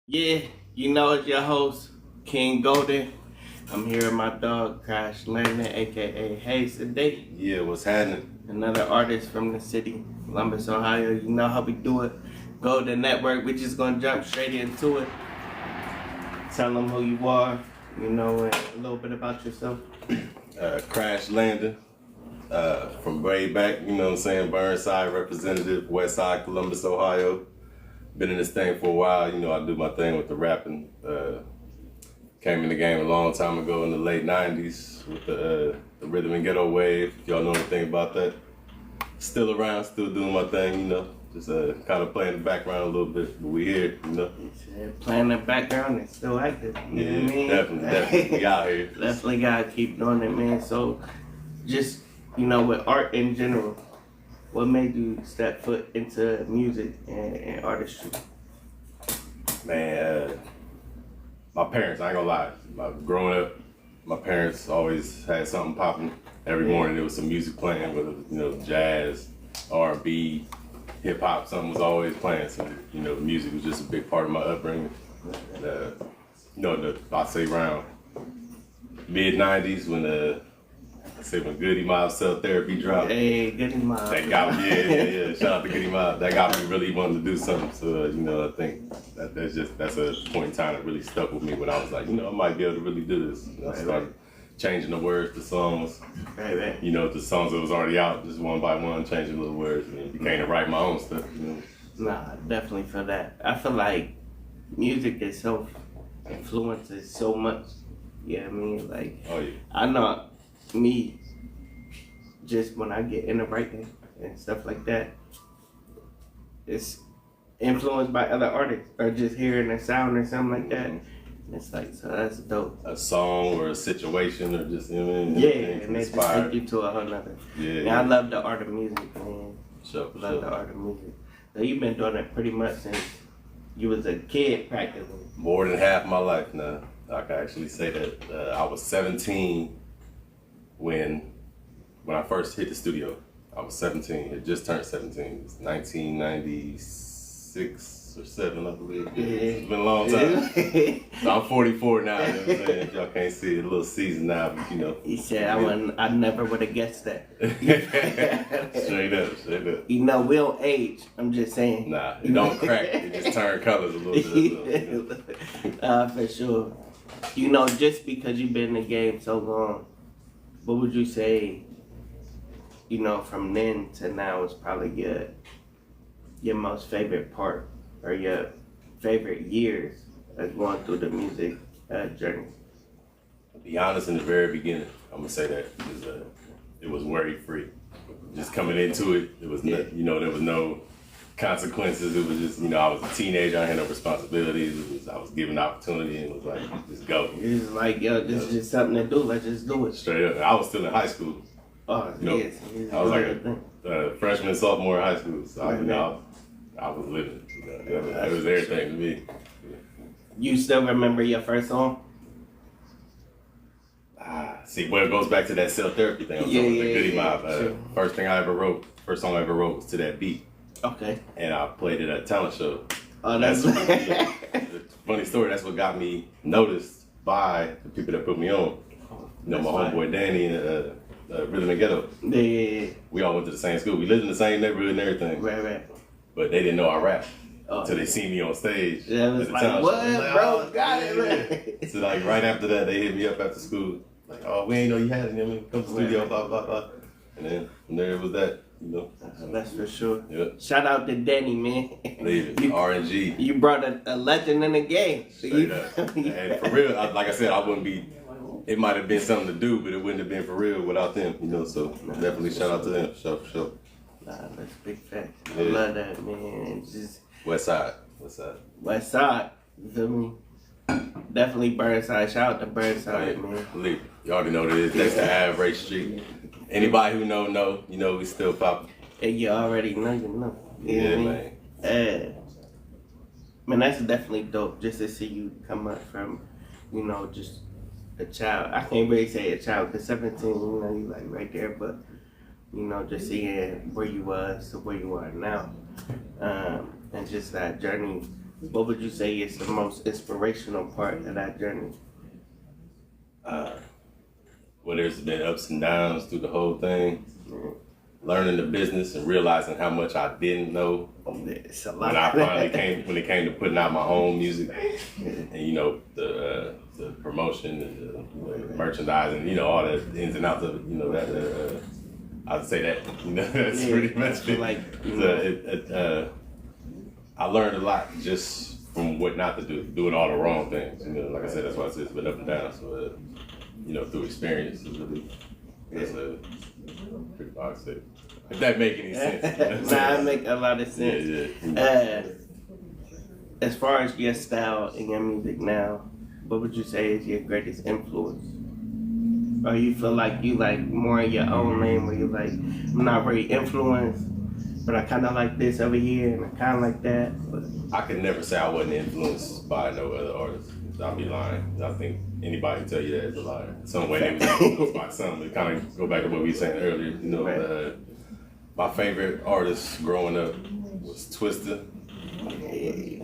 Yeah, you know it's your host, King Golden. I'm here with my dog, Crash Landon, aka Hayes today. Yeah, what's happening? Another artist from the city, Columbus, Ohio. You know how we do it. Golden Network, we just gonna jump straight into it. Tell them who you are, and a little bit about yourself. Crash Landon, from way back, you know what I'm saying, Burnside representative, West Side, Columbus, Ohio. Been in this thing for a while, you know, I do my thing with the rapping. Came in the game a long time ago in the late 90s with the Rhythm and Ghetto Wave, if y'all know anything about that. Still around, still doing my thing, you know, just kind of playing the background a little bit, but we here, you know. Playing the background and still active. You know what I mean? Definitely, we out here. Definitely gotta keep doing it, man. So, just with art in general, what made you step foot into music and artistry? Man, my parents, I ain't gonna lie. Growing up, my parents always had something popping. Every morning there was some music playing, whether it was, jazz, R&B, hip hop, something was always playing. So, music was just a big part of my upbringing. I'd say around mid 90s when Goody Mob Cell Therapy dropped. Hey, Goody Mob. That got me, yeah. Shout out to Goody Mob. That got me really wanting to do something. So, I think that's a point in time that really stuck with me when I was like, I might be able to really do this. I started changing the words to songs. Right. The songs that was already out, just one by one, changing little words, and it became to write my own stuff. Nah, definitely feel that. I feel like music itself influences so much. Yeah, I mean, like, oh yeah, I know me, just when I get into writing and stuff like that, it's influenced by other artists or just hearing a sound or something like that. It's like, so that's dope. A song or a situation or just, and it just take you to a whole nother. Yeah. I love the art of music, man. Sure. The art of music. So you've been doing it pretty much since you was a kid practically. More than half my life now. I can actually say that. I was 17 when I first hit the studio. I was 17. It just turned 17. It was 1996 or 7, I believe. Yeah. It's been a long time. So I'm 44 now. You know what I'm saying? If y'all can't see it, a little seasoned now, but He said, I never would have guessed that. Straight up. We don't age. I'm just saying. Nah, it don't crack. It just turn colors a little bit. For sure. Just because you've been in the game so long, what would you say, from then to now is probably your most favorite part or your favorite years of going through the music journey? To be honest, in the very beginning, I'm gonna say that it was worry free. Just coming into it, it was there was no consequences. It was just I was a teenager. I had no responsibilities. I was given opportunity and it was like just go. It was like this is just something to do. Let's just do it. Straight up. I was still in high school. Oh yes. I was like a freshman, sophomore in high school. So I was living. It was everything to me. You still remember your first song? See, well, it goes back to that cell therapy thing. The Goody Mob. Sure. First song I ever wrote was to that beat. Okay. And I played it at a talent show. Oh, that's funny story. That's what got me noticed by the people that put me on. My homeboy Danny and Rhythm and Ghetto. Yeah. We all went to the same school. We lived in the same neighborhood and everything. Right. But they didn't know I rap until they see me on stage. Yeah, it was like, what, bro? Got it, man. So like right after that, they hit me up after school. Like, oh, we ain't know you had it. Come to the studio, blah, blah, blah. And then from there it was that, That's for sure. Yep. Shout out to Danny, man. Leave it. R&G. You brought a legend in the game. Straight up. And for real, like I said, I wouldn't be, it might have been something to do, but it wouldn't have been for real without them, so definitely shout out to them, for sure. Nah, that's big facts. I love that, man. Just West Side. You feel me? Definitely Burnside. Shout out to Burnside, man. Believe it. You already know what it is. That's the Ave Street. Anybody who know, we still popping. And you already know, Yeah, man. Man, that's definitely dope just to see you come up from, just a child. I can't really say a child because 17, you like right there, but just seeing where you was to where you are now, and just that journey what would you say is the most inspirational part of that journey? Well, there's been ups and downs through the whole thing. Learning the business and realizing how much I didn't know It's a when lot. I finally when it came to putting out my own music, and the promotion and the merchandising, all the ins and outs of it, that I'd say that that's pretty much it. Like, I learned a lot just from what not to do, doing all the wrong things. Like I said, that's why I said it's been up and down. So through experience, it's really that's pretty hard to say. If that make any sense. Nah, it make a lot of sense. Yeah. As far as your style and your music now, what would you say is your greatest influence? Or you feel like you like more in your own lane where you like, I'm not very influenced, but I kind of like this over here and I kind of like that. But I could never say I wasn't influenced by no other artists. I'd be lying. I think anybody can tell you that is a liar. Some way they was influenced by something. To kind of go back to what we were saying earlier, my favorite artist growing up was Twista.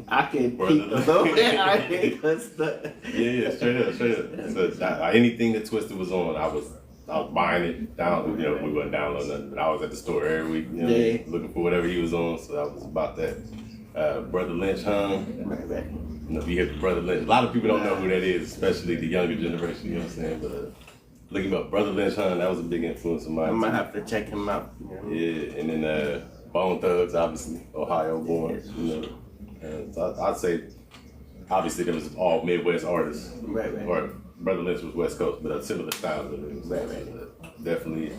I can peep a little bit. I can Yeah, straight up. So anything that Twista was on, I was buying it down. We wasn't downloading nothing, but I was at the store every week, looking for whatever he was on. So I was about that. Brother Lynch hung. Right. If you hit Brother Lynch, a lot of people don't know who that is, especially the younger generation. You know what I'm saying? But look him up, Brother Lynch hung. That was a big influence of mine. I might have to check him out. Yeah, and then Bone Thugs, obviously, Ohio born. So I'd say, obviously, there was all Midwest artists. Right. Or Brother Lynch was West Coast, but a similar style. Definitely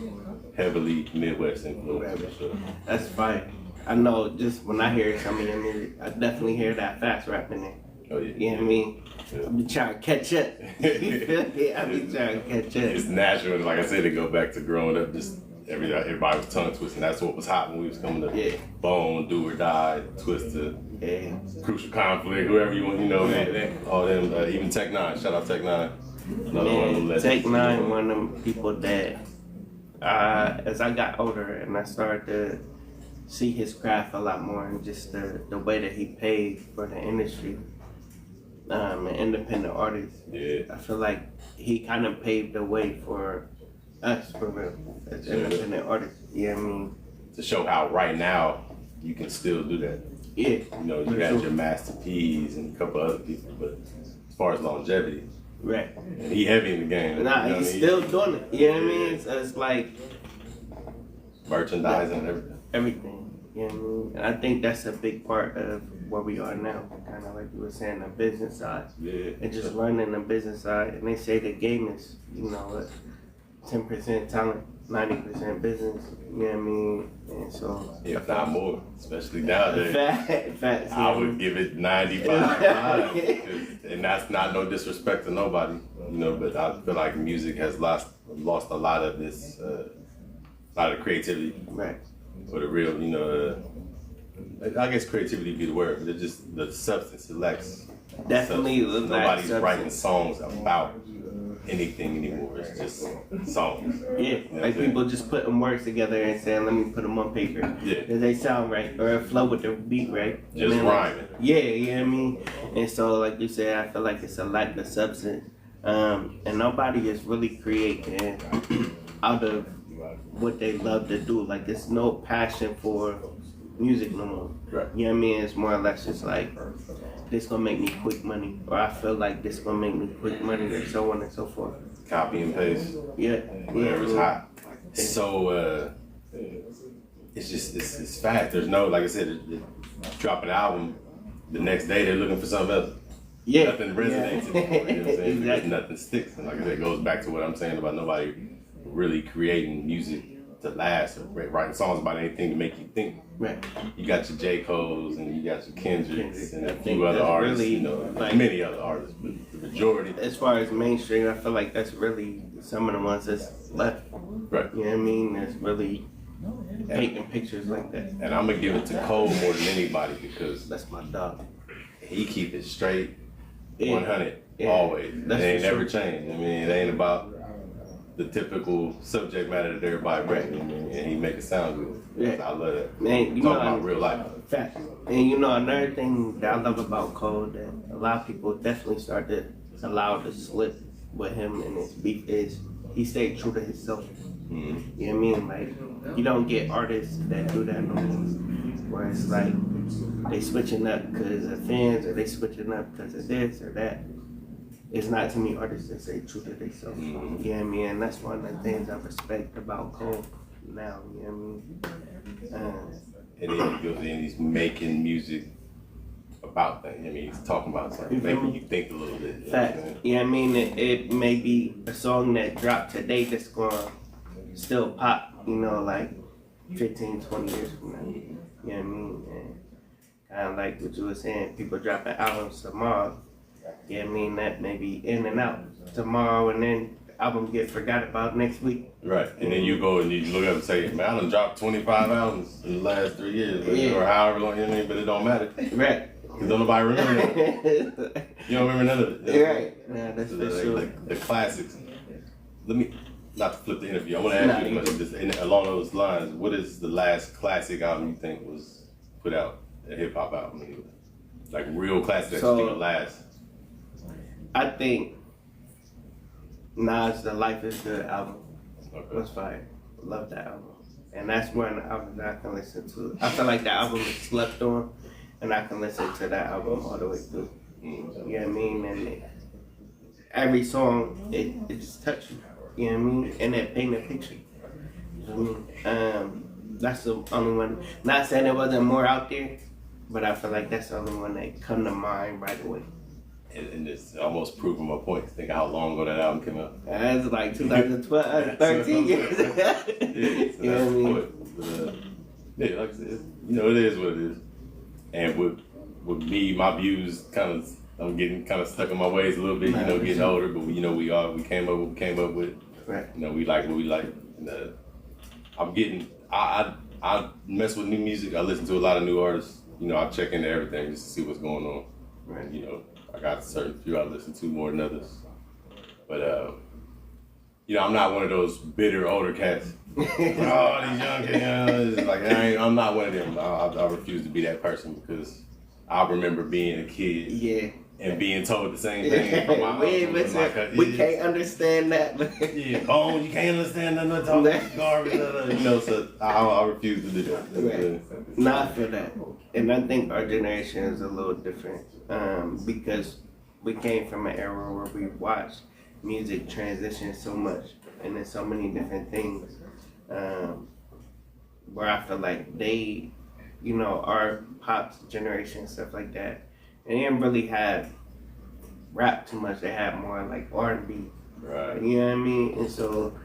heavily Midwest influence. Right. For sure. That's fine. I know just when I hear some of your music, I definitely hear that fast rap in there. Oh, yeah. You know what I mean? Yeah. I be trying to catch up. You feel me? I be trying to catch up. It's natural, like I said, to go back to growing up, just everybody was tongue twisting. That's what was hot when we was coming up. Yeah. Bone, Do or Die, Twista, Crucial Conflict, whoever you want, all them, even Tech Nine. Shout out Tech Nine. Another one of them legends. Tech Nine, one of them people that, as I got older and I started to see his craft a lot more and just the way that he paid for the industry, an independent artist. Yeah. I feel like he kind of paved the way for us, for real, as independent artists. You know what I mean? To show how right now you can still do that. Yeah. You got your Master P's and a couple other people, but as far as longevity, Right. and he heavy in the game. Nah, he's still doing it. You know what I mean? So it's like merchandising and everything. everything. You know what I mean? And I think that's a big part of where we are now. Kind of like you were saying, the business side. Yeah. And just learning the business side. And they say the game is, 10% talent, 90% business. You know what I mean? And so, If not more, especially nowadays. Facts. I would give it 95. And that's not no disrespect to nobody, but I feel like music has lost a lot of this, a lot of creativity. Right. For the real, I guess creativity be the word, but it's just the substance. It lacks. Definitely substance. lacks Nobody's substance. writing songs about anything anymore. It's just songs. Yeah, like people just putting words together and saying, let me put them on paper. Yeah. Does they sound right? Or flow with the beat right? Just And then, rhyming. Yeah, you know what I mean? And so, like you said, I feel like it's a lack of substance. And nobody is really creating out of what they love to do. Like, there's no passion for music no more. Right. You know what I mean? It's more or less just like, this gonna make me quick money. Or I feel like this gonna make me quick money, or so on and so forth. Copy and paste. Yeah. Whatever's hot. So it's fast. There's no, like I said, drop an album, the next day they're looking for something else. Yeah. Nothing resonates anymore. You know what I'm saying? Because Exactly. nothing sticks. And like I said, it goes back to what I'm saying about nobody really creating music to last or writing songs about anything to make you think. Right. You got your J. Cole's and you got your Kendricks and a I think few other that's artists, really, like- many other artists, but the majority. As far as mainstream, I feel like that's really some of the ones that's left. Right. You know what I mean? That's really painting pictures like that. And I'm gonna give it to Cole more than anybody because That's my dog. he keep it straight, Yeah. 100, Yeah. always. That's it ain't for never sure. changed. I mean, it ain't about the typical subject matter that everybody brings, and he make it sound good. Yeah. I love that. Man, you Talk know, about real life. fact. And you know, another thing that I love about Cole that a lot of people definitely start to allow to slip with him and his beef is he stayed true to himself. Mm-hmm. You know what I mean? Like, you don't get artists that do that no more. Where it's like, they switching up because of fans, or they switching up because of this or that. It's not too many artists that stay true to themselves. Mm-hmm. You know what I mean? And that's one of the things I respect about Cole now. You know what I mean? And then he goes in, he's making music about things. I mean, he's talking about something, making you think a little bit. You know what I'm Fact. saying? You know what I mean? It may be a song that dropped today that's going to still pop, you know, like 15, 20 years from now. You know what I mean? And kind of like what you were saying, people dropping albums tomorrow. You know what I mean? That may be in and out tomorrow, and then the album get forgot about next week. Right. And then you go and you look up and say, man, I done dropped 25 albums in the last 3 years, Yeah. or however long, you know what I mean? But it don't matter. Right. Because don't nobody remember that. You don't remember none of it. Right. Nah, that's So for sure. the classics. Let me, not to flip the interview, I want to ask you a Nah, question just along those lines. What is the last classic album you think was put out, a hip hop album? Anyway? Like real classic that you think will last? I think Nas' The Life is Good album Okay. was fire. Love that album. And that's one album that I can listen to. I feel like the album is slept on, and I can listen to that album all the way through. You know what I mean? And every song, it just touched you. You know what I mean? And it paint a picture. You know what I mean? That's the only one. Not saying there wasn't more out there, but I feel like that's the only one that come to mind right away. And it's almost proving my point. Think how long ago that album came out. That's like 2012, 13 years. Yeah, so You know what I that's mean? the point. Yeah, like I said, you know, it is what it is. And with me, my views I'm getting kind of stuck in my ways a little bit, you know, getting older, but you know, we came up with, Right. you know, we like what we like. And, I mess with new music. I listen to a lot of new artists. You know, I check into everything just to see what's going on. Right. You know, I got certain few I listen to more than others. But, you know, I'm not one of those bitter older cats. Oh, these young kids. Like, I'm not one of them. I refuse to be that person because I remember being a kid Yeah. and being told the same thing from my We, uncles and my cousins. we can't understand that. Yeah, oh, you can't understand nothing I'm talking about garbage. You know, so I refuse to do that. Right. Not for that. And I think our generation is a little different because we came from an era where we watched music transition so much and there's so many different things where I feel like they, you know, our pop's generation, stuff like that, they didn't really have rap too much. They had more like R&B. Right. You know what I mean? And so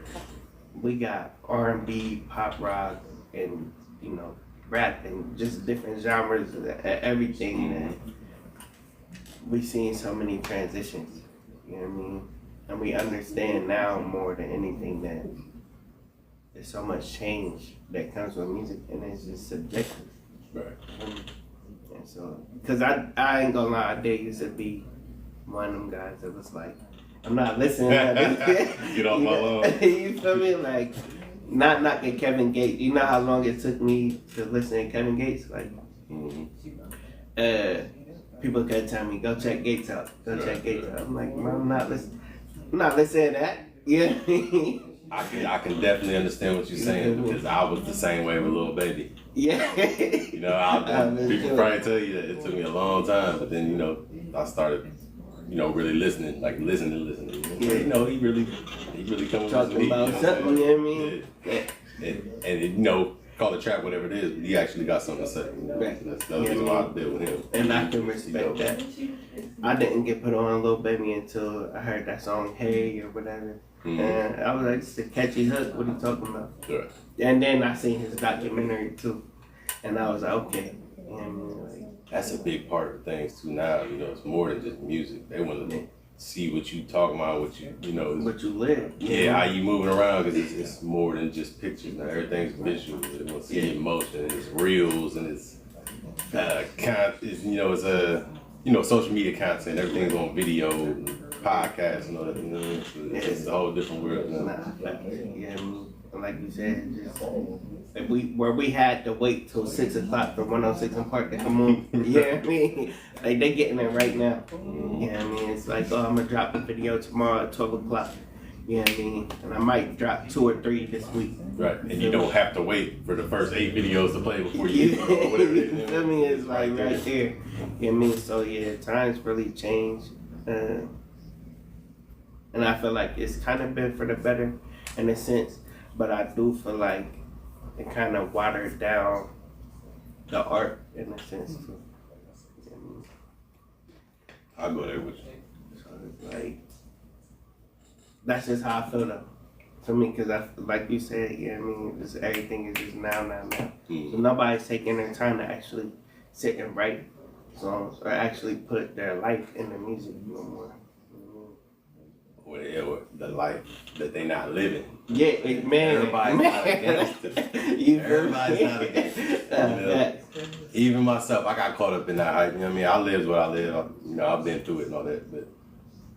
we got R&B, pop rock, and, you know, rap and just different genres, everything that we seen so many transitions. You know what I mean? And we understand now more than anything that there's so much change that comes with music, and it's just subjective. Right. And so, cause I ain't gonna lie, I used to be one of them guys that was like, I'm not listening to that. Get off my lawn. You feel me? Like, not knocking Kevin Gates. You know how long it took me to listen to Kevin Gates? Like, people kept telling me, go check Gates out. Go check Gates out. I'm like, man, I'm not listening to that. Yeah. I can definitely understand what you're saying because I was the same way with Lil Baby. Yeah. You know, people probably tell you that it took me a long time, but then, you know, I started, you know, really listening, like listening. Yeah. You know, he really comes Talking about something, you know what I mean? Yeah. And you know, call it trap, whatever it is, but he actually got something to say. You know? Right. That's the reason why I did with him. And I can respect that. I didn't get put on Lil Baby until I heard that song Hey or whatever. And I was like, it's a catchy hook, what are you talking about? Sure. And then I seen his documentary too. And I was like, okay. And That's a big part of things too now, you know, it's more than just music. They want to see what you talking about, what you know. what you live. Yeah, how you moving around, because it's more than just pictures now. Everything's visual. They want to see emotion, and it's reels, and it's you know, it's a, you know, social media content. Everything's on video. podcasts and all that. You know, it's a whole different world. You know? Yeah, like you said, just if we had to wait till 6 o'clock for 106 and Park to come on. Yeah, I mean, like they getting it right now. Yeah, I mean, it's like, oh, I'm gonna drop a video tomorrow at 12 o'clock. Yeah, I mean, and I might drop 2 or 3 this week. Right, and you don't have to wait for the first 8 videos to play before you or whatever it is. You feel me? It's like right there. You know what I mean? So yeah, times really changed. And I feel like it's kind of been for the better in a sense, but I do feel like it kind of watered down the art in a sense too. You know what I mean? I'll go there with you. So it's like, that's just how I feel though. For me, because like you said, yeah, I mean, just everything is just now. So nobody's taking their time to actually sit and write songs or actually put their life in the music no more. Or the life that they not living. Yeah, man. Everybody's not against it. Everybody's not against it. Even myself, I got caught up in that hype. You know what I mean? I lived what I lived. I've been through it and all that. But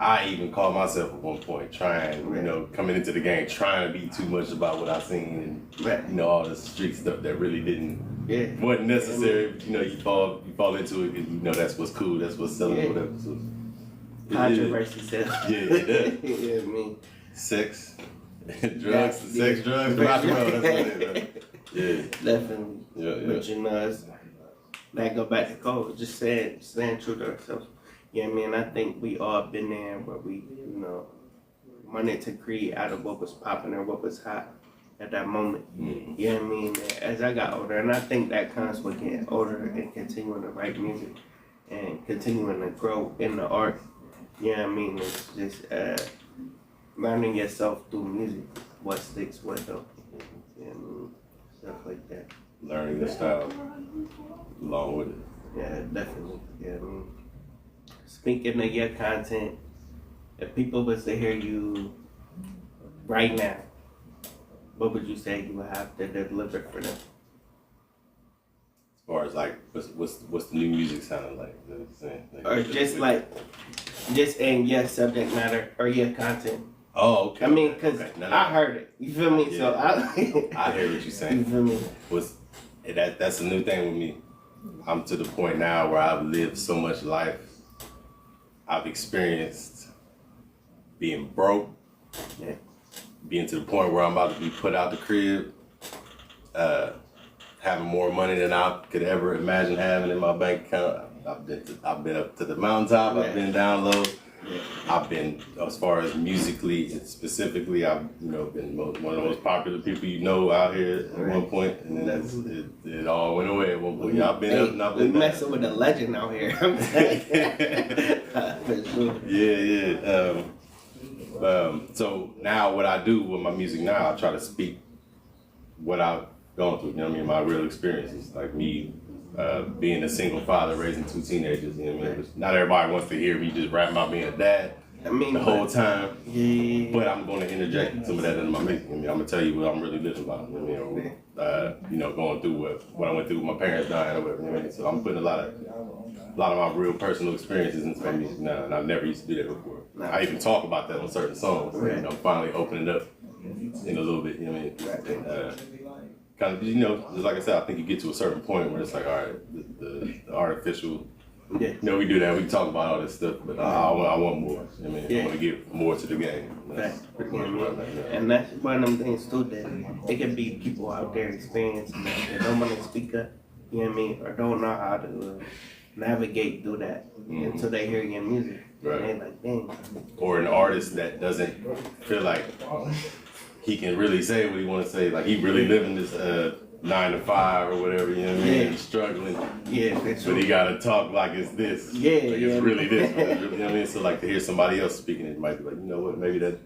I even called myself at one point trying, coming into the game, trying to be too much about what I seen and all the street stuff that really wasn't necessary. You fall into it because that's what's cool, that's what's selling, whatever. So, controversy sells. Yeah. Yeah, I mean, sex, drugs, rock and roll. That's what it is, right? Yeah, definitely. Yeah. But it's, that go back to code. Just staying true to ourselves. Yeah, I mean, I think we all been there where we, wanted to create out of what was popping or what was hot at that moment. Mm-hmm. You know what I mean? As I got older, and I think that comes with getting older and continuing to write music and continuing to grow in the art. You know what I mean? It's just learning yourself through music, what sticks, what don't. You know what I mean? Stuff like that. Learning the style along with it. Yeah, definitely. Yeah, I mean, speaking of your content, if people was to hear you right now, what would you say you would have to deliver for them? As far as like, what's the new music sounding like? You know what I'm saying? Or just in your subject matter or your content. Oh, okay. I mean, because No. I heard it. You feel me? Yeah. So I hear what you're saying. You feel me? That's a new thing with me. I'm to the point now where I've lived so much life. I've experienced being broke, being to the point where I'm about to be put out the crib, having more money than I could ever imagine having in my bank account. I've been up to the mountaintop. I've been down low. I've been, as far as musically specifically, I've been one of the most popular people out here at one point, and then it all went away at one point. I've been up and I've been down. Messing with a legend out here. For sure. Yeah. So now what I do with my music now, I try to speak what I've gone through. You know what I mean? My real experiences, like me. Being a single father, raising 2 teenagers, you know what I mean? Not everybody wants to hear me just rap about being a dad the whole time. Yeah. But I'm going to interject some of that into my music. I mean, I'm going to tell you what I'm really living about. You know, going through what I went through with my parents dying or whatever. You know what I mean? So I'm putting a lot of my real personal experiences into my music now, and I never used to do that before. I even talk about that on certain songs. I'm finally opening up in a little bit. You know what I mean? Kind of, just like I said, I think you get to a certain point where it's like, all right, the artificial, we do that, we talk about all this stuff, but I want more. I mean, I want to give more to the game. And that's one of them things too, that it can be people out there experiencing that don't want to speak up, you know what I mean, or don't know how to navigate through that until they hear your music. Right. And they're like, dang. Or an artist that doesn't feel like he can really say what he want to say. Like he really living this 9 to 5 or whatever, you know what I mean? He's struggling. Yeah, that's But he gotta talk like it's this. Like it's really this. You know what I mean? So like to hear somebody else speaking, it might be like, you know what, maybe that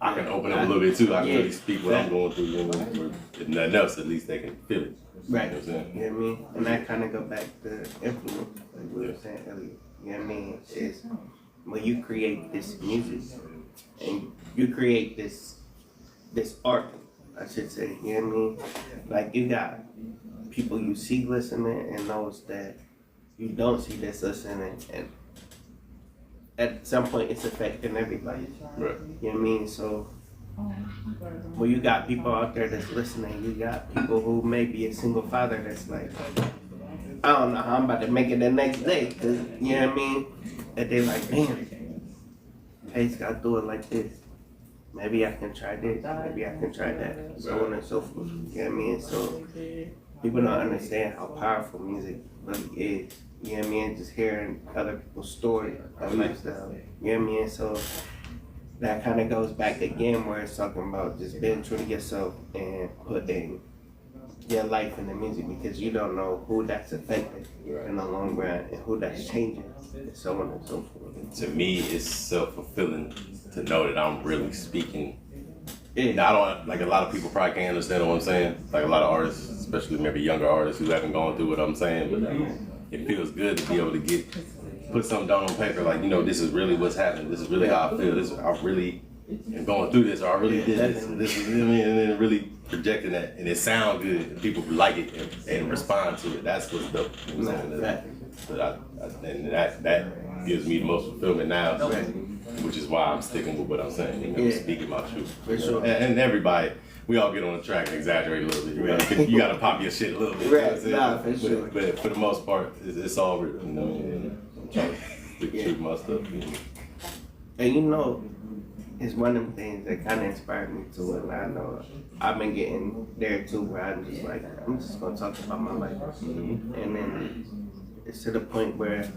I can open up a little bit too. I can really speak what I'm going through, you know what I mean? If nothing else, at least they can feel it. Right. You know what I'm saying? You know what I mean? And that kind of go back to influence, like we were saying earlier. You know what I mean? It's when you create this music and you create this art, I should say, you know what I mean? Like you got people you see listening and those that you don't see that's listening, and at some point it's affecting everybody. Right. You know what I mean? So, well, you got people out there that's listening. You got people who may be a single father that's like, I don't know how I'm about to make it the next day. Cause, you know what I mean? And they're like, damn, Hayes got to do it like this. Maybe I can try this. Maybe I can try that. So on and so forth. You know what I mean? So people don't understand how powerful music really is. You know what I mean? Just hearing other people's story, their lifestyle. You know what I mean? So that kind of goes back again where it's talking about just being true to yourself and putting your life in the music because you don't know who that's affecting in the long run and who that's changing and so on and so forth. To me, it's self-fulfilling to know that I'm really speaking. Yeah. Now, I don't, like a lot of people probably can't understand what I'm saying. Like a lot of artists, especially maybe younger artists who haven't gone through what I'm saying, but it feels good to be able to put something down on paper, like, you know, this is really what's happening. This is really how I feel. This I really am going through this, or I really did this. This is, you know what I mean, and then really projecting that, and it sounds good, and people like it and respond to it. That's what's dope. You know what I'm saying? And that gives me the most fulfillment now, which is why I'm sticking with what I'm saying. You know, speaking my truth. For sure. And everybody. We all get on the track and exaggerate a little bit. You gotta pop your shit a little bit. Right, nah, for sure. But for the most part, it's all real. You know, and I'm trying to stick true to my stuff. You know. And you know, it's one of them things that kind of inspired me to it. I know I've been getting there too, where I'm just like, I'm just gonna talk about my life. And then it's to the point where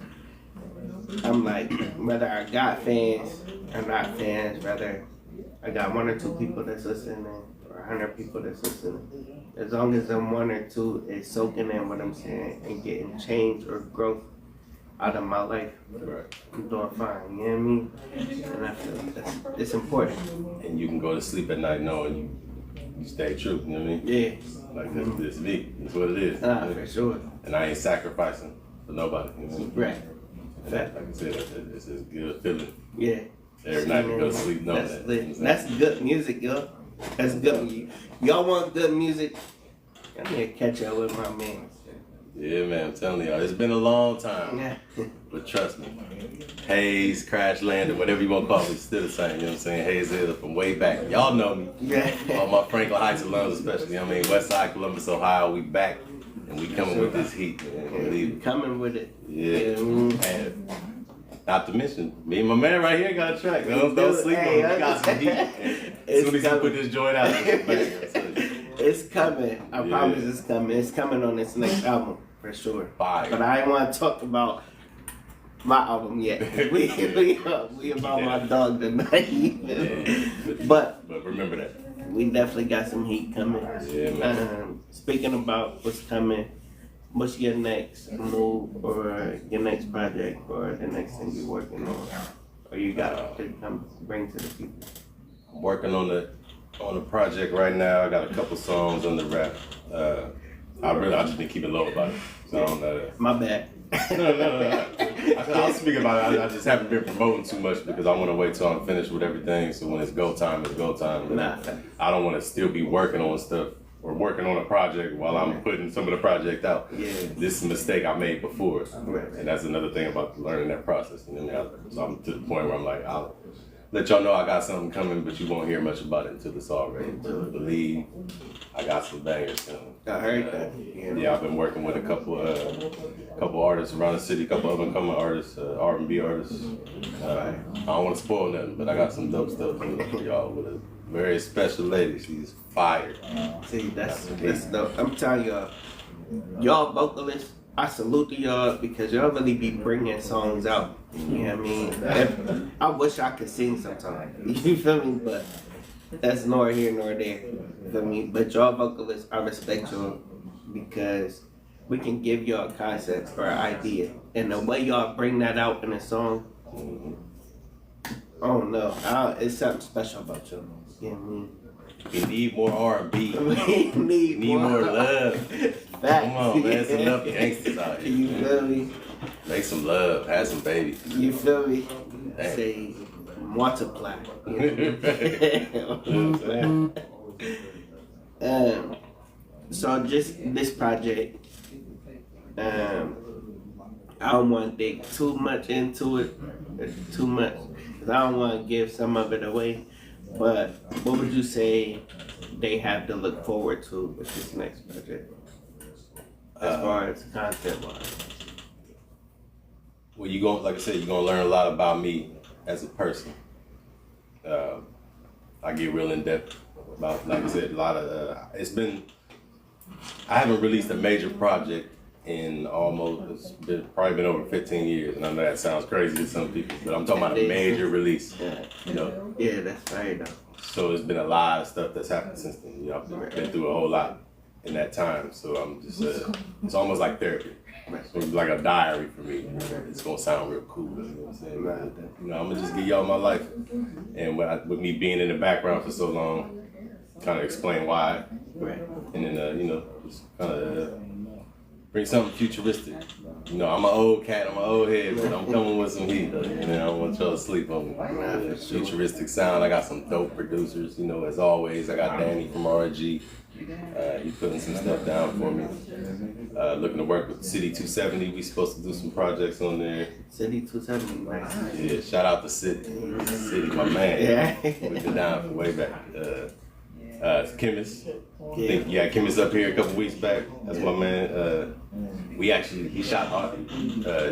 I'm like, whether I got fans or not fans, whether I got one or two people that's listening, 100 people that's listening. As long as them one or two is soaking in what I'm saying and getting change or growth out of my life, I'm doing fine. You know what I mean? And I feel it's important. And you can go to sleep at night knowing you stay true. You know what I mean? Yeah. Like this me. That's what it is. For sure. And I ain't sacrificing for nobody. You know? Right. And like I said, it's a good feeling. Yeah. Every night you go to sleep knowing that. That's good music, yo. That's good music. Y'all want good music? I need to catch up with my man. Yeah, man, I'm telling y'all, it's been a long time. Yeah. But trust me, Hayes, Crash Landing, whatever you want to call me, still the same. You know what I'm saying? Hayes is from way back. Y'all know me. Yeah. All my Franklin Heights alums, especially. I mean, West Side, Columbus, Ohio, we back. And we coming with this heat, man. Believe it. Coming with it. Yeah. And not to mention, me and my man right here got a track. Don't sleep on it. We got some heat. As soon as he put this joint out, it's coming. I promise it's coming. It's coming on this next album for sure. Fire. But I ain't want to talk about my album yet. we about my dog tonight. But remember that. We definitely got some heat coming. Yeah, man. Speaking about what's coming, what's your next move or your next project or the next thing you're working on? Or you got to come bring to the people? I'm working on a project right now. I got a couple songs on the rap. I just been keeping low about it. So I don't know. My bad. No. I'll speak about it. I just haven't been promoting too much because I want to wait till I'm finished with everything. So when it's go time, it's go time. Nah. I don't want to still be working on stuff or working on a project while I'm putting some of the project out. Yeah. This is a mistake I made before. Right. And that's another thing about learning that process. You know what I mean? So I'm to the point where I'm like, I'll let y'all know I got something coming, but you won't hear much about it until it's all ready. But believe I got some bangers coming. I heard that. Yeah, I've been working with a couple artists around the city, a couple up and coming artists, R&B artists. I don't want to spoil nothing, but I got some dope stuff coming up for y'all with a very special lady. She's fire. See, that's dope. I'm telling y'all vocalists, I salute to y'all because y'all really be bringing songs out. You know what I mean? I wish I could sing sometimes. You feel me? But that's nor here nor there. You feel me? But y'all vocalists, I respect y'all because we can give y'all a concept or an idea. And the way y'all bring that out in a song, I don't know. It's something special about y'all. You know what I mean? We need more R&B. We need more love. Facts. Come on, man. Some enough gangsters out here. You feel me? Make some love. Have some babies. You feel me? Damn. Say, multiply. So just this project, I don't want to dig too much into it, too much, 'cause I don't want to give some of it away. But what would you say they have to look forward to with this next project, as far as content wise? Well, you going like I said, you're gonna learn a lot about me as a person. I get real in depth about, like I said, a lot of. I haven't released a major project in probably been over 15 years, and I know that sounds crazy to some people, but I'm talking about a major release. Yeah, You know, yeah, that's right though. so it's been a lot of stuff that's happened since then. You know, I've been through a whole lot in that time, so I'm just. It's almost like therapy. So it's like a diary for me. It's gonna sound real cool, you know what I'm saying? But, you know, I'm gonna just give y'all my life, and with me being in the background for so long, kind of explain why, Right. and then you know, just kind of bring something futuristic. You know, I'm an old cat, I'm an old head, but I'm coming with some heat. And I don't want y'all to sleep on me. Futuristic sound. I got some dope producers. You know, as always, I got Danny from RG. He putting some stuff down for me. Looking to work with City 270. We supposed to do some projects on there. City 270, nice. Yeah, shout out to City. City, my man. Yeah. We've been down for way back. Chemist. I Yeah. think you had Chemist up here a couple weeks back. That's my man. He shot.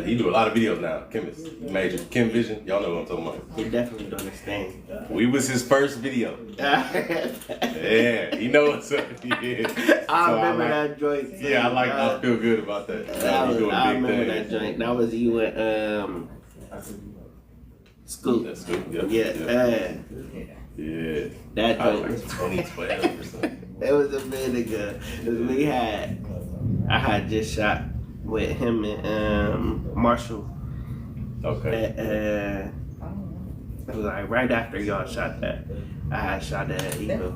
He do a lot of videos now. Chemist, Major Kim Vision. Y'all know what I'm talking about. He definitely doing his thing. We was his first video. Yeah, he knows what's up. Yeah. I remember that joint. Yeah, I feel good about that. I He doing remember big that things. joint. That was you and Scoop. That's good. Yep, Yeah, yeah. that I joint was was. like 2012 or something. It was a minute ago. 'Cause I had just shot with him and Marshall. Okay. It was like right after y'all shot that. I had shot at Eagle.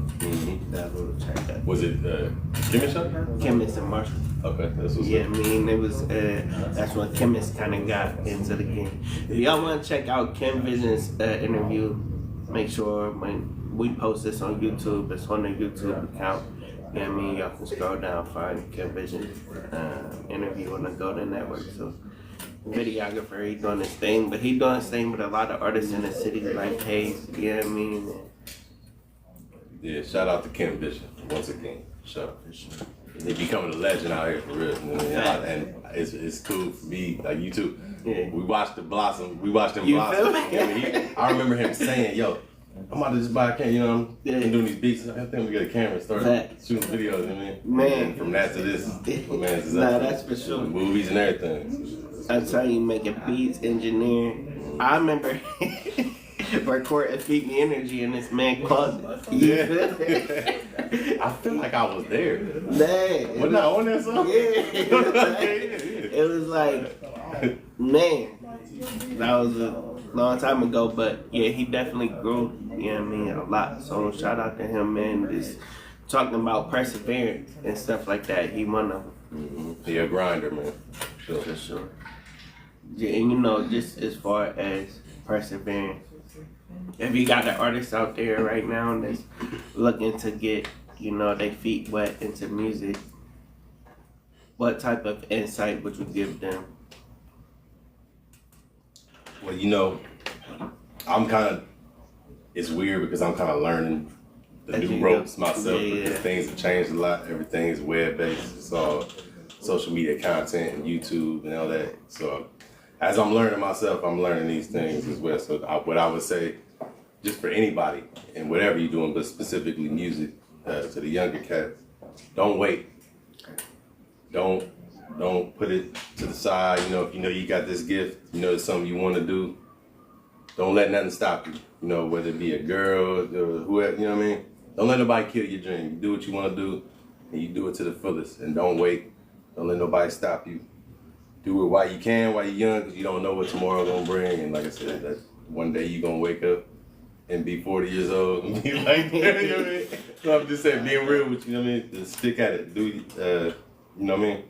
That little track. Was it Kimmy shot? Chemist and Marshall. Okay, that's what's Yeah, I up. mean, it was, that's when Chemist kind of got into the game. If y'all want to check out Kim Vision's interview, make sure when we post this on YouTube, it's on the YouTube account. You know what I mean? Y'all can scroll down, find Kim Vision interview on the Golden Network. So, videographer, he doing his thing, but he doing his thing with a lot of artists in the city like Hayes, you know what I mean? Yeah, shout out to Kim Vision once again. Shout out. He becoming a legend out here for real. You know, and it's cool for me, like you too. Yeah. We watched the blossom. We watched them You blossom. feel me? I remember him saying, "Yo, I'm about to just buy a camera. You know, I'm Yeah. doing these beats. I think we get a camera and start Fact. shooting videos. You know what I mean? Man. And from that to this, my man's is Nah, up. that's for sure. Movies and everything. I'm telling you, making beats, engineering. I remember recording Feed Me Energy and this man called it. You Yeah. feel me? I feel like I was there. Man. Wasn't I on that song? Yeah. It was like, man, that was a long time ago, but yeah, he definitely grew, you know what I mean, a lot. So shout out to him, man. Just talking about perseverance and stuff like that. He one of them. He a grinder, man. Sure. For sure. Yeah, and you know, just as far as perseverance, if you got the artists out there right now that's looking to get, you know, their feet wet into music, what type of insight would you give them? Well, you know, it's weird because I'm kind of learning the As new you ropes go. myself Yeah, because yeah. things have changed a lot. Everything is web-based. It's all social media content and YouTube and all that. So as I'm learning myself, I'm learning these things as well. So what I would say, just for anybody and whatever you're doing, but specifically music, to the younger cats, don't wait. Don't put it to the side. You know, if you know you got this gift, you know it's something you want to do. Don't let nothing stop you. You know, whether it be a girl or whoever. You know what I mean? Don't let nobody kill your dream. You do what you want to do, and you do it to the fullest. And don't wait. Don't let nobody stop you. Do it while you can, while you're young, because you don't know what tomorrow gonna bring. And like I said, that one day you gonna wake up and be 40 years old and be like, you know what I mean? So I'm just saying, being real with you, you know what I mean? Just stick at it. Do you know what I mean?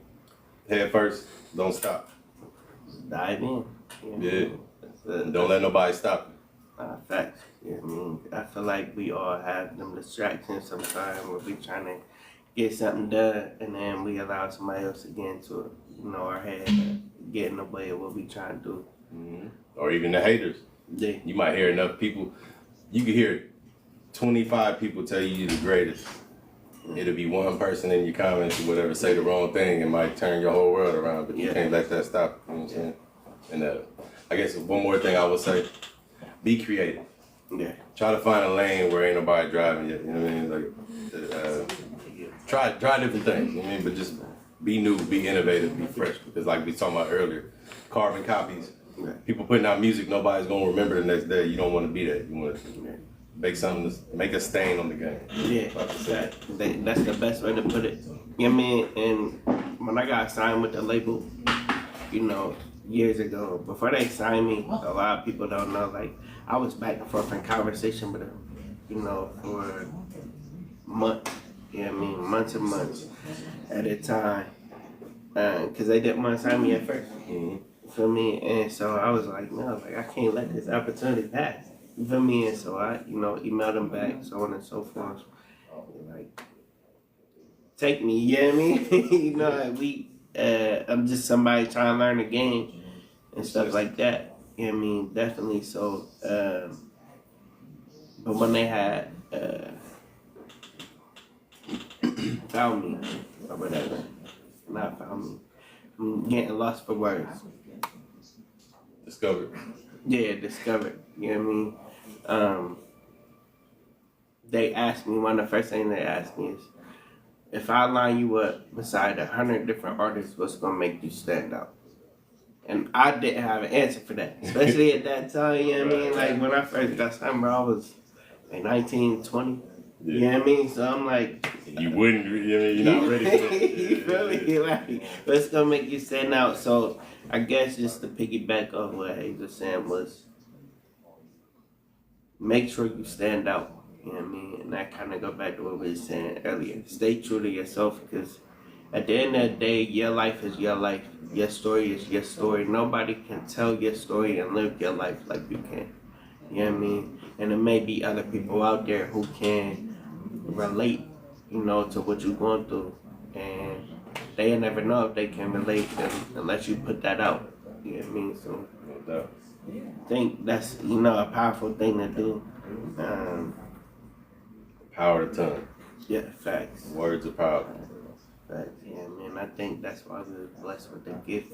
Head first, don't stop. Dive in. Yeah. That's Don't let nobody stop you. facts. Yeah, I mean, I feel like we all have them distractions sometimes where we trying to get something done and then we allow somebody else to get into it, you know, our head. You get in the way of what we trying to do. Or even the haters. Yeah. You might hear enough people. You could hear 25 people tell you you're the greatest. It'll be one person in your comments or whatever say the wrong thing and might turn your whole world around, but you Yeah. can't let that stop. You know what I'm saying? And I guess one more thing I would say, be creative. Yeah. Try to find a lane where ain't nobody driving yet. You know what I mean? Like, try different things. You know what I mean? But just be new, be innovative, be fresh. Because like we talking about earlier, carbon copies. Right. People putting out music, nobody's gonna remember the next day. You don't want to be that. You want to make something, make a stain on the game. Yeah, that's the best way to put it. You know what I mean? And when I got signed with the label, you know, years ago, before they signed me, a lot of people don't know, like, I was back and forth in conversation with them, you know, for months. You know what I mean? Months and months at a time. Because they didn't want to sign me at first. For me, and so I was like, no, like I can't let this opportunity pass. You feel me? And so I, you know, emailed them back, so on and so forth. Like, take me, you know what I mean? You know, like I'm just somebody trying to learn the game and stuff like that. You know what I mean? Definitely. So, but when they had found me or whatever, not found me, I'm getting lost for words. Discovered. Yeah, discovered. You know what I mean? They asked me, one of the first things they asked me is, if I line you up beside 100 different artists, what's gonna make you stand out? And I didn't have an answer for that, especially at that time. You know what I mean? Like when I first got signed, bro, I was like 19, 20. You know what I mean? So I'm like, you wouldn't, you know, you're not ready for it. you feel me? Like, what's gonna make you stand out? So I guess just to piggyback off what Hayes was saying was, make sure you stand out. You know what I mean? And that kind of go back to what we were saying earlier. Stay true to yourself, because at the end of the day, your life is your life. Your story is your story. Nobody can tell your story and live your life like you can. You know what I mean? And there may be other people out there who can relate, you know, to what you're going through. And they'll never know if they can relate unless you put that out. You know what I mean? So No doubt. I think that's, you know, a powerful thing to do. Power of the tongue. Yeah, facts. Words are powerful. Facts. Yeah, man. I think that's why we were blessed with the gift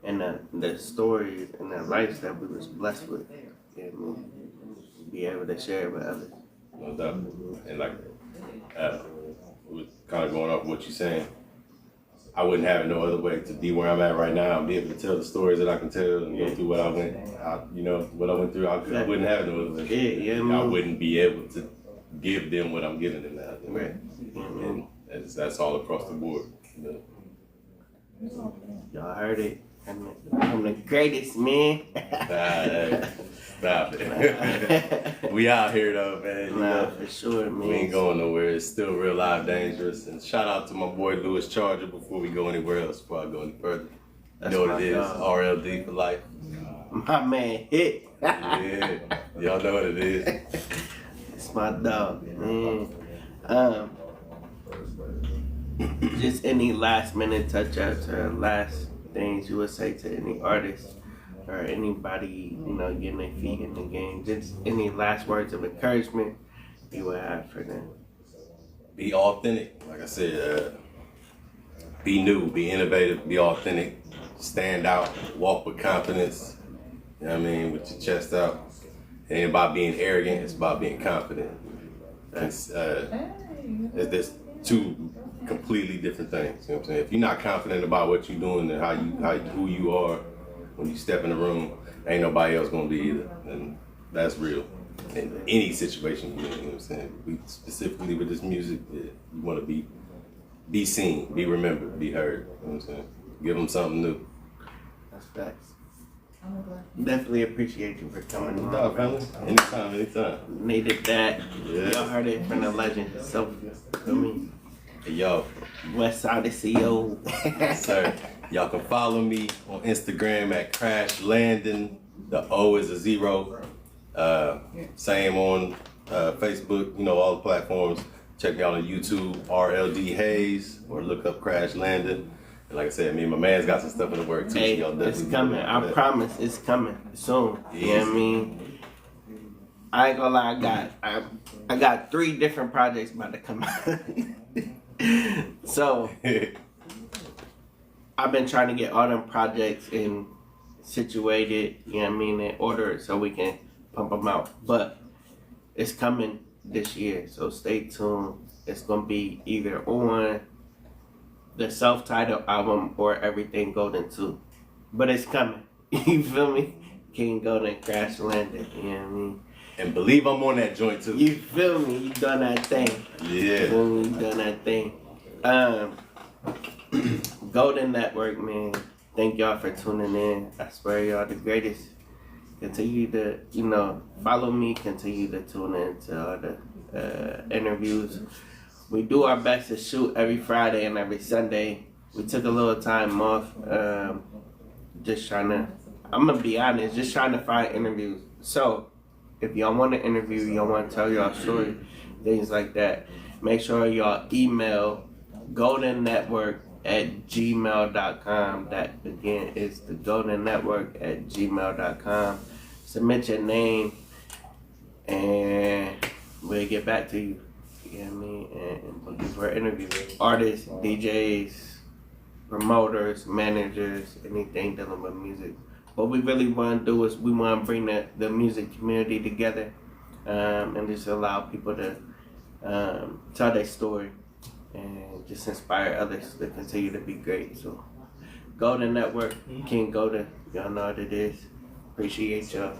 and the stories and the lives that we was blessed with. You know what I mean? Be able to share it with others. No doubt. And like, was kind of going off what you're saying. I wouldn't have it no other way to be where I'm at right now and be able to tell the stories that I can tell and go through what I went, what I went through. I wouldn't have it no other way. Yeah, I wouldn't be able to give them what I'm giving them now. Right. And that's all across the board. You know? Y'all heard it. I'm the greatest, man. Stop it. We out here though, man. You know, for sure, man. we ain't going nowhere. It's still Real Live Dangerous. And shout out to my boy Louis Charger before we go anywhere else, before I go any further. You know what it is. RLD for life. My man hit. Yeah. Y'all know what it is. It's my dog, man. Just any last minute touch ups or last things you would say to any artist or anybody, you know, getting their feet in the game. Just any last words of encouragement you would have for them. Be authentic. Like I said, be new, be innovative, be authentic, stand out, walk with confidence. You know what I mean? With your chest out. It ain't about being arrogant, it's about being confident. There's two completely different things. You know what I'm saying? If you're not confident about what you're doing and who you are when you step in the room, ain't nobody else gonna be either. And that's real. In any situation you're in, you know what I'm saying? We specifically with this music, you wanna be seen, be remembered, be heard. You know what I'm saying? Give them something new. That's facts. Definitely appreciate you for coming on. No, family. Anytime. Needed that. Yeah. Y'all heard it from the legend. So, feel me? Hey, yo. West Side of CO. Yes, sir. Y'all can follow me on Instagram at Crash Landon. The O is a 0. Same on Facebook, you know, all the platforms. Check me out on YouTube, RLD Hayes, or look up Crash Landon. And like I said, me and my man's got some stuff in the work too. Hey, so y'all it's definitely coming. be looking I for that. promise it's coming soon. You know what I mean? I ain't gonna lie, I got 3 different projects about to come out. So I've been trying to get all them projects in situated, you know what I mean, in order so we can pump them out. But it's coming this year, so stay tuned. It's gonna be either on the self-titled album or Everything Golden 2. But it's coming. You feel me? King Golden Crash Landed, you know what I mean? And believe I'm on that joint too. You feel me? You done that thing. You Yeah. feel me? You done that thing. Golden Network, man. Thank y'all for tuning in. I swear y'all the greatest. Continue to, follow me. Continue to tune in to all the interviews. We do our best to shoot every Friday and every Sunday. We took a little time off. Just trying to, I'm going to be honest, just trying to find interviews. So, if y'all want to interview, y'all want to tell y'all story, things like that, make sure y'all email goldennetwork@gmail.com. That, again, is the goldennetwork@gmail.com. Submit your name, and we'll get back to you. You know what I mean? And looking for an interview. Artists, DJs, promoters, managers, anything dealing with music. What we really want to do is we want to bring the music community together, and just allow people to tell their story and just inspire others to continue to be great. So, Golden Network, King Golden, y'all know what it is. Appreciate y'all.